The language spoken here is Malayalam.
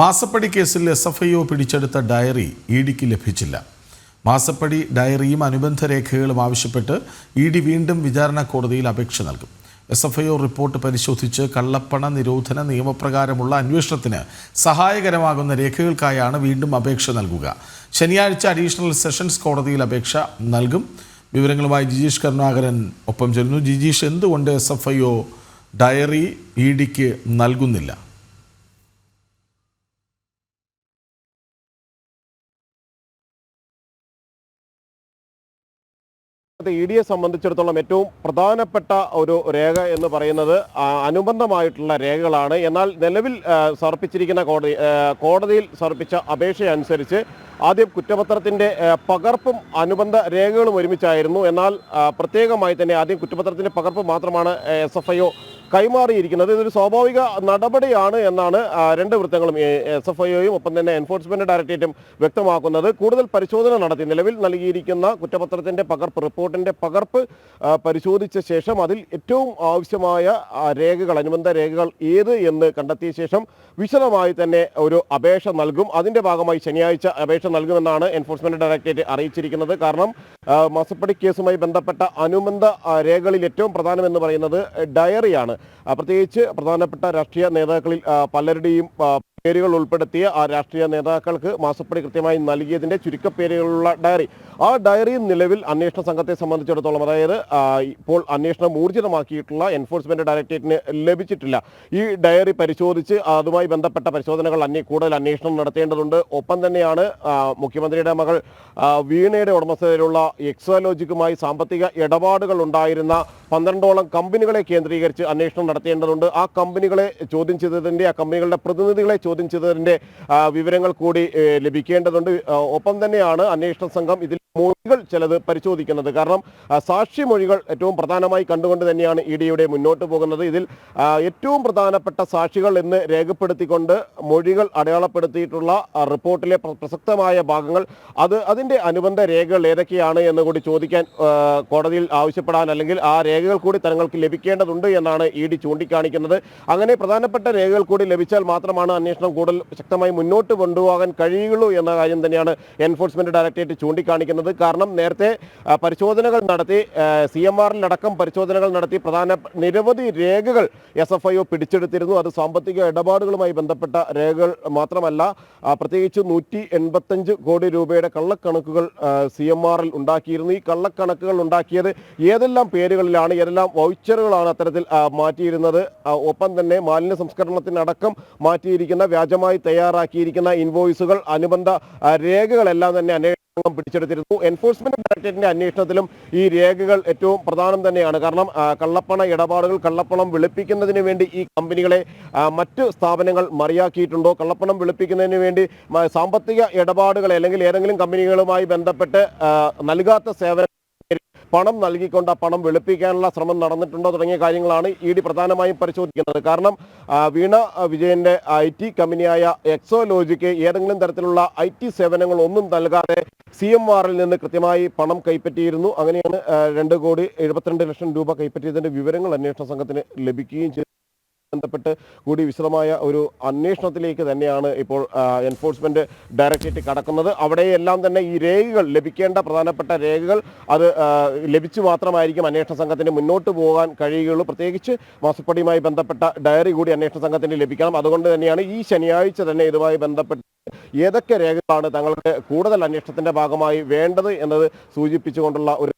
മാസപ്പടി കേസിൽ SFIO പിടിച്ചെടുത്ത ഡയറി ഇഡിക്ക് ലഭിച്ചില്ല. മാസപ്പടി ഡയറിയും അനുബന്ധ രേഖകളും ആവശ്യപ്പെട്ട് ഇഡി വീണ്ടും വിചാരണ കോടതിയിൽ അപേക്ഷ നൽകും. SFIO റിപ്പോർട്ട് പരിശോധിച്ച് കള്ളപ്പണ നിരോധന നിയമപ്രകാരമുള്ള അന്വേഷണത്തിന് സഹായകരമാകുന്ന രേഖകൾക്കായാണ് വീണ്ടും അപേക്ഷ നൽകുക. ശനിയാഴ്ച അഡീഷണൽ സെഷൻസ് കോടതിയിൽ അപേക്ഷ നൽകും. വിവരങ്ങളുമായി ജിജീഷ് കരുണാകരൻ ഒപ്പം ചേരുന്നു. ജിജീഷ്, എന്തുകൊണ്ട് SFIO ഡയറി ഇഡിക്ക് നൽകുന്നില്ല? ഇഡിയെ സംബന്ധിച്ചിടത്തോളം ഏറ്റവും പ്രധാനപ്പെട്ട ഒരു രേഖ എന്ന് പറയുന്നത് അനുബന്ധമായിട്ടുള്ള രേഖകളാണ്. എന്നാൽ നിലവിൽ സമർപ്പിച്ചിരിക്കുന്ന കോടതിയിൽ സമർപ്പിച്ച അപേക്ഷ അനുസരിച്ച് ആദ്യം കുറ്റപത്രത്തിൻ്റെ പകർപ്പും അനുബന്ധ രേഖകളും ഒരുമിച്ചായിരുന്നു. എന്നാൽ പ്രത്യേകമായി തന്നെ ആദ്യം കുറ്റപത്രത്തിൻ്റെ പകർപ്പ് മാത്രമാണ് SFIO കൈമാറിയിരിക്കുന്നത്. ഇതൊരു സ്വാഭാവിക നടപടിയാണ് എന്നാണ് രണ്ട് വൃത്തങ്ങളും SFIOയും ഒപ്പം തന്നെ എൻഫോഴ്സ്മെന്റ് ഡയറക്ടറേറ്റും വ്യക്തമാക്കുന്നത്. കൂടുതൽ പരിശോധന നടത്തി നിലവിൽ നൽകിയിരിക്കുന്ന കുറ്റപത്രത്തിന്റെ പകർപ്പ്, റിപ്പോർട്ടിന്റെ പകർപ്പ് പരിശോധിച്ച ശേഷം അതിൽ ഏറ്റവും ആവശ്യമായ രേഖകൾ, അനുബന്ധ രേഖകൾ ഏത് എന്ന് കണ്ടെത്തിയ ശേഷം വിശദമായി തന്നെ ഒരു അപേക്ഷ നൽകും. അതിന്റെ ഭാഗമായി ശനിയാഴ്ച അപേക്ഷ നൽകുമെന്നാണ് എൻഫോഴ്സ്മെന്റ് ഡയറക്ടറേറ്റ് അറിയിച്ചിരിക്കുന്നത്. കാരണം മാസപ്പടി കേസുമായി ബന്ധപ്പെട്ട അനുബന്ധ രേഖകളിൽ ഏറ്റവും പ്രധാനമെന്ന് പറയുന്നത് ഡയറിയാണ്. പ്രത്യേകിച്ച് പ്രധാനപ്പെട്ട രാഷ്ട്രീയ നേതാക്കളിൽ പലരുടെയും പേരുകൾ ഉൾപ്പെടുത്തിയ ആ രാഷ്ട്രീയ നേതാക്കൾക്ക് മാസപ്പടി കൃത്യമായി നൽകിയതിൻ്റെ ചുരുക്കപ്പേരുകളുള്ള ഡയറി, ആ ഡയറി നിലവിൽ അന്വേഷണ സംഘത്തെ സംബന്ധിച്ചിടത്തോളം, അതായത് ഇപ്പോൾ അന്വേഷണം ഊർജിതമാക്കിയിട്ടുള്ള എൻഫോഴ്സ്മെന്റ് ഡയറക്ടറേറ്റിന് ലഭിച്ചിട്ടില്ല. ഈ ഡയറി പരിശോധിച്ച് അതുമായി ബന്ധപ്പെട്ട പരിശോധനകൾ കൂടുതൽ അന്വേഷണം നടത്തേണ്ടതുണ്ട്. ഒപ്പം തന്നെയാണ് മുഖ്യമന്ത്രിയുടെ മകൾ വീണയുടെ ഉടമസ്ഥതയിലുള്ള എക്സോലോജിക്കുമായി സാമ്പത്തിക ഇടപാടുകൾ ഉണ്ടായിരുന്ന 12ഓളം കമ്പനികളെ കേന്ദ്രീകരിച്ച് അന്വേഷണം നടത്തേണ്ടതുണ്ട്. ആ കമ്പനികളെ ചോദ്യം ചെയ്തതിൻ്റെ, ആ കമ്പനികളുടെ പ്രതിനിധികളെ ചോദ്യം ചെയ്തതിൻ്റെ വിവരങ്ങൾ കൂടി ലഭിക്കേണ്ടതുണ്ട്. ഒപ്പം തന്നെയാണ് അന്വേഷണ സംഘം ഇതിൽ മൊഴികൾ ചിലത് പരിശോധിക്കുന്നത്. കാരണം സാക്ഷിമൊഴികൾ ഏറ്റവും പ്രധാനമായി കണ്ടുകൊണ്ട് തന്നെയാണ് ഇഡിയുടെ മുന്നോട്ട് പോകുന്നത്. ഇതിൽ ഏറ്റവും പ്രധാനപ്പെട്ട സാക്ഷികൾ എന്ന് രേഖപ്പെടുത്തിക്കൊണ്ട് മൊഴികൾ അടയാളപ്പെടുത്തിയിട്ടുള്ള റിപ്പോർട്ടിലെ പ്രസക്തമായ ഭാഗങ്ങൾ, അതിൻ്റെ അനുബന്ധ രേഖകൾ ഏതൊക്കെയാണ് എന്ന് കൂടി ചോദിക്കാൻ കോടതിയിൽ ആവശ്യപ്പെടാൻ, അല്ലെങ്കിൽ ആ രേഖകൾ കൂടി തങ്ങൾക്ക് ലഭിക്കേണ്ടതുണ്ട് എന്നാണ് ഇഡി ചൂണ്ടിക്കാണിക്കുന്നത്. അങ്ങനെ പ്രധാനപ്പെട്ട രേഖകൾ കൂടി ലഭിച്ചാൽ മാത്രമാണ് അന്വേഷണം കൂടുതൽ ശക്തമായി മുന്നോട്ട് കൊണ്ടുപോകാൻ കഴിയുള്ളൂ എന്ന കാര്യം തന്നെയാണ് എൻഫോഴ്സ്മെന്റ് ഡയറക്ടറേറ്റ് ചൂണ്ടിക്കാണിക്കുന്നത്. കാരണം നേരത്തെ പരിശോധനകൾ നടത്തി, CMRലടക്കം പരിശോധനകൾ നടത്തി നിരവധി രേഖകൾ SFIO പിടിച്ചെടുത്തിരുന്നു. അത് സാമ്പത്തിക ഇടപാടുകളുമായി ബന്ധപ്പെട്ട രേഖകൾ മാത്രമല്ല, പ്രത്യേകിച്ച് 185 കോടി രൂപയുടെ കള്ളക്കണക്കുകൾ CMRൽ ഉണ്ടാക്കിയിരുന്നു. ഈ കള്ളക്കണക്കുകൾ ഉണ്ടാക്കിയത് ഏതെല്ലാം പേരുകളിലാണ്, ഏതെല്ലാം വൗച്ചറുകളാണ് അത്തരത്തിൽ മാറ്റിയിരുന്നത്. ഒപ്പം തന്നെ മാലിന്യ സംസ്കരണത്തിനടക്കം മാറ്റിയിരിക്കുന്ന, വ്യാജമായി തയ്യാറാക്കിയിരിക്കുന്ന ഇൻവോയ്സുകൾ, അനുബന്ധ രേഖകളെല്ലാം തന്നെ പിടിച്ചെടുത്തിരുന്നു. എൻഫോഴ്സ്മെന്റ് ഡയറക്ടറേറ്റിന്റെ അന്വേഷണത്തിലും ഈ രേഖകൾ ഏറ്റവും പ്രധാനം തന്നെയാണ്. കാരണം കള്ളപ്പണ ഇടപാടുകൾ, കള്ളപ്പണം വെളുപ്പിക്കുന്നതിന് വേണ്ടി ഈ കമ്പനികളെ മറ്റ് സ്ഥാപനങ്ങൾ മറിയാക്കിയിട്ടുണ്ടോ, കള്ളപ്പണം വെളുപ്പിക്കുന്നതിന് വേണ്ടി സാമ്പത്തിക ഇടപാടുകൾ അല്ലെങ്കിൽ ഏതെങ്കിലും കമ്പനികളുമായി ബന്ധപ്പെട്ട് നൽകാത്ത സേവനം പണം നൽകിക്കൊണ്ട് ആ പണം വെളുപ്പിക്കാനുള്ള ശ്രമം നടന്നിട്ടുണ്ടോ തുടങ്ങിയ കാര്യങ്ങളാണ് ഇഡി പ്രധാനമായും പരിശോധിക്കുന്നത്. കാരണം വീണ വിജയന്റെ IT കമ്പനിയായ എക്സോലോജിക്ക് ഏതെങ്കിലും തരത്തിലുള്ള IT സേവനങ്ങൾ ഒന്നും നൽകാതെ CMRൽ നിന്ന് കൃത്യമായി പണം കൈപ്പറ്റിയിരുന്നു. അങ്ങനെയാണ് 2,72,00,000 രൂപ കൈപ്പറ്റിയതിന്റെ വിവരങ്ങൾ അന്വേഷണ സംഘത്തിന് ലഭിക്കുകയും ചെയ്തു. ബന്ധപ്പെട്ട് കൂടി വിശദമായ ഒരു അന്വേഷണത്തിലേക്ക് തന്നെയാണ് ഇപ്പോൾ എൻഫോഴ്സ്മെന്റ് ഡയറക്ടറേറ്റ് കടക്കുന്നത്. അവിടെയെല്ലാം തന്നെ ഈ രേഖകൾ, ലഭിക്കേണ്ട പ്രധാനപ്പെട്ട രേഖകൾ, അത് ലഭിച്ചു മാത്രമായിരിക്കും അന്വേഷണ സംഘത്തിന് മുന്നോട്ട് പോകാൻ കഴിയുകയുള്ളൂ. പ്രത്യേകിച്ച് മാസപ്പടിയുമായി ബന്ധപ്പെട്ട ഡയറി കൂടി അന്വേഷണ സംഘത്തിന് ലഭിക്കണം. അതുകൊണ്ട് തന്നെയാണ് ഈ ശനിയാഴ്ച തന്നെ ഇതുമായി ബന്ധപ്പെട്ട് ഏതൊക്കെ രേഖകളാണ് തങ്ങൾക്ക് കൂടുതൽ അന്വേഷണത്തിന്റെ ഭാഗമായി വേണ്ടത് എന്നത് സൂചിപ്പിച്ചുകൊണ്ടുള്ള ഒരു